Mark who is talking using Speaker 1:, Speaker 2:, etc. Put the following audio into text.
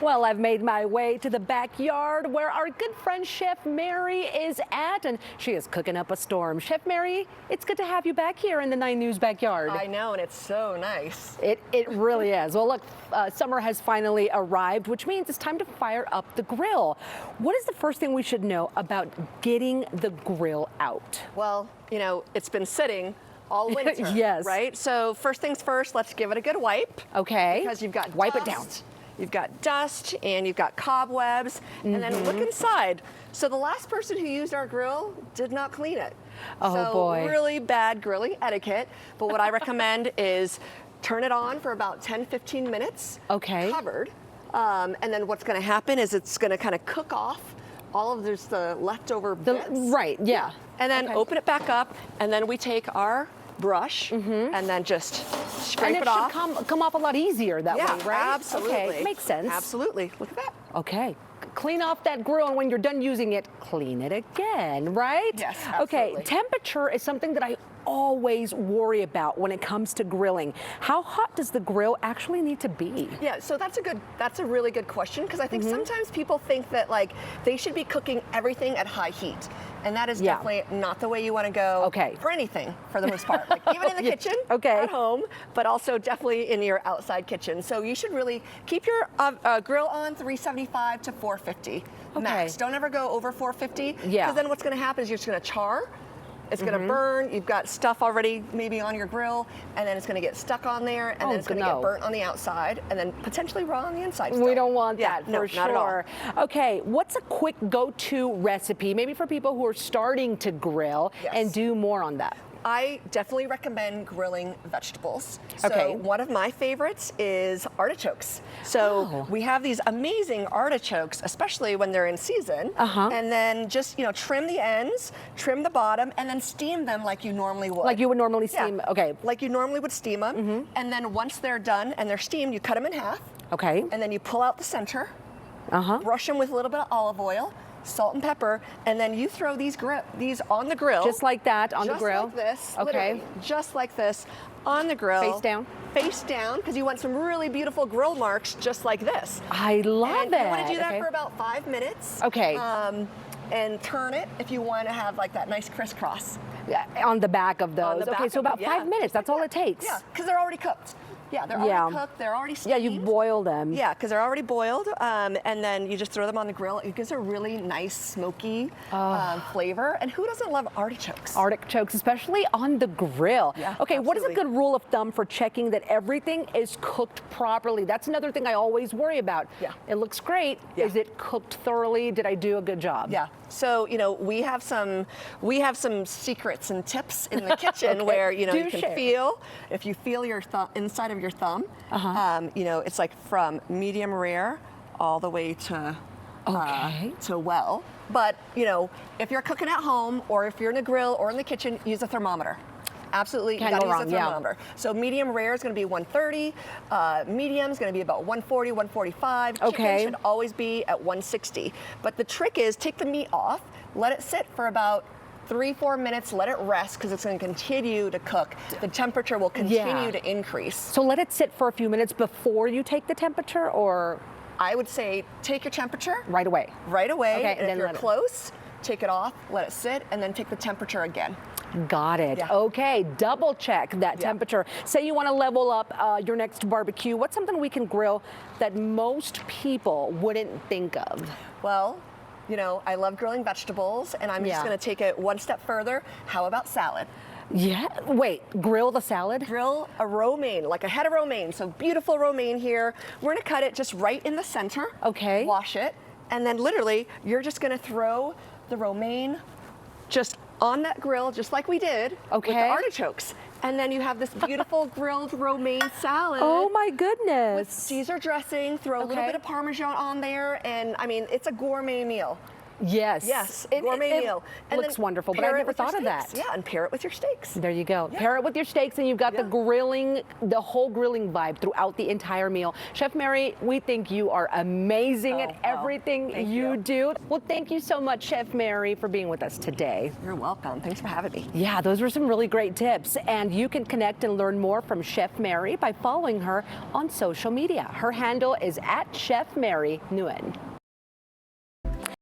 Speaker 1: Well, I've made my way to the backyard where our good friend Chef Mary is at, and she is cooking up a storm. Chef Mary, it's good to have you back here in the 9 News backyard.
Speaker 2: I know, and it's so nice.
Speaker 1: It really is. Well, look, summer has finally arrived, which means it's time to fire up the grill. What is the first thing we should know about getting the grill out?
Speaker 2: Well, you know, it's been sitting all winter,
Speaker 1: yes.
Speaker 2: right? So first things first, let's give it a good wipe.
Speaker 1: Okay.
Speaker 2: Because you've got
Speaker 1: wipe
Speaker 2: dust,
Speaker 1: it down.
Speaker 2: You've got dust and you've got cobwebs, and then look inside. So the last person who used our grill did not clean it.
Speaker 1: Oh,
Speaker 2: so
Speaker 1: boy.
Speaker 2: Really bad grilling etiquette. But what I recommend is turn it on for about 10-15 minutes.
Speaker 1: Okay.
Speaker 2: Covered. And then what's going to happen is it's going to kind of cook off all of the leftover bits.
Speaker 1: Right, yeah.
Speaker 2: And then open it back up, and then we take our brush and then just scrape it off.
Speaker 1: And it should come off a lot easier that way, right?
Speaker 2: Absolutely.
Speaker 1: Okay, makes sense.
Speaker 2: Absolutely. Look at that.
Speaker 1: Okay. Clean off that grill, and when you're done using it, clean it again, right?
Speaker 2: Yes, absolutely.
Speaker 1: Okay, temperature is something that I always worry about when it comes to grilling. How hot does the grill actually need to be?
Speaker 2: Yeah, so that's a really good question, because I think sometimes people think that like they should be cooking everything at high heat. And that is definitely not the way you want to go for anything, for the most part. Like even in the kitchen, at home, but also definitely in your outside kitchen. So you should really keep your grill on 375 to 450 max. Don't ever go over 450, because then what's going to happen is you're just going to char. It's going to burn. You've got stuff already maybe on your grill, and then it's going to get stuck on there, and then it's going to get burnt on the outside, and then potentially raw on the inside still.
Speaker 1: We don't want that for sure.
Speaker 2: Not at all.
Speaker 1: Okay, what's a quick go-to recipe, maybe for people who are starting to grill and do more on that?
Speaker 2: I definitely recommend grilling vegetables. So one of my favorites is artichokes. So we have these amazing artichokes, especially when they're in season. And then just, you know, trim the ends, trim the bottom, and then steam them like you normally would.
Speaker 1: Like you would normally steam,
Speaker 2: like you normally would steam them. And then once they're done and they're steamed, you cut them in half. And then you pull out the center, brush them with a little bit of olive oil, salt and pepper, and then you throw these on the grill.
Speaker 1: Just like that on the grill?
Speaker 2: Just like this. Okay. Just like this on the grill.
Speaker 1: Face down?
Speaker 2: Face down, because you want some really beautiful grill marks just like this.
Speaker 1: I love it.
Speaker 2: You want to do that for about 5 minutes. And turn it if you want to have like that nice crisscross.
Speaker 1: On the back of those. So about 5 minutes, that's all it takes.
Speaker 2: Yeah, because they're already cooked. Yeah, they're already cooked, they're already steamed.
Speaker 1: Yeah, you boil them.
Speaker 2: Yeah, because they're already boiled, and then you just throw them on the grill. It gives a really nice, smoky flavor. And who doesn't love artichokes?
Speaker 1: Artichokes, especially on the grill. Okay, what is a good rule of thumb for checking that everything is cooked properly? That's another thing I always worry about. It looks great. Is it cooked thoroughly? Did I do a good job?
Speaker 2: So, you know, we have some secrets and tips in the kitchen where, you know, you can feel, if you feel your inside of your thumb, you know, it's like from medium rare all the way to well. But, you know, if you're cooking at home or if you're in a grill or in the kitchen, use a thermometer. Absolutely, you gotta use a thermometer. So medium rare is gonna be 130, medium is gonna be about 140, 145. Chicken should always be at 160. But the trick is take the meat off, let it sit for about 3-4 minutes, let it rest, because it's going to continue to cook. The temperature will continue to increase. So
Speaker 1: let it sit for a few minutes before you take the temperature, or?
Speaker 2: I would say take your temperature.
Speaker 1: Right away.
Speaker 2: Right away, and if you're close, take it off, let it sit, and then take the temperature again.
Speaker 1: Got it. Okay, double check that temperature. Say you want to level up your next barbecue. What's something we can grill that most people wouldn't think of?
Speaker 2: Well, you know, I love grilling vegetables, and I'm just going to take it one step further. How about salad?
Speaker 1: Wait, grill the salad?
Speaker 2: Grill a romaine, like a head of romaine. So beautiful romaine here. We're going to cut it just right in the center. Wash it, and then literally you're just going to throw the romaine just on that grill, just like we did with the artichokes. And then you have this beautiful grilled romaine salad.
Speaker 1: Oh my goodness.
Speaker 2: With Caesar dressing, throw a little bit of Parmesan on there, and I mean, it's a gourmet meal.
Speaker 1: Yes.
Speaker 2: Yes, gourmet meal.
Speaker 1: And looks wonderful, but I never thought of that.
Speaker 2: Yeah, and pair it with your steaks.
Speaker 1: There you go. Pair it with your steaks, and you've got the grilling, the whole grilling vibe throughout the entire meal. Chef Mary, we think you are amazing at everything you do. Well, thank you so much, Chef Mary, for being with us today.
Speaker 2: You're welcome. Thanks for having me.
Speaker 1: Yeah, those were some really great tips. And you can connect and learn more from Chef Mary by following her on social media. Her handle is @ChefMaryNguyen.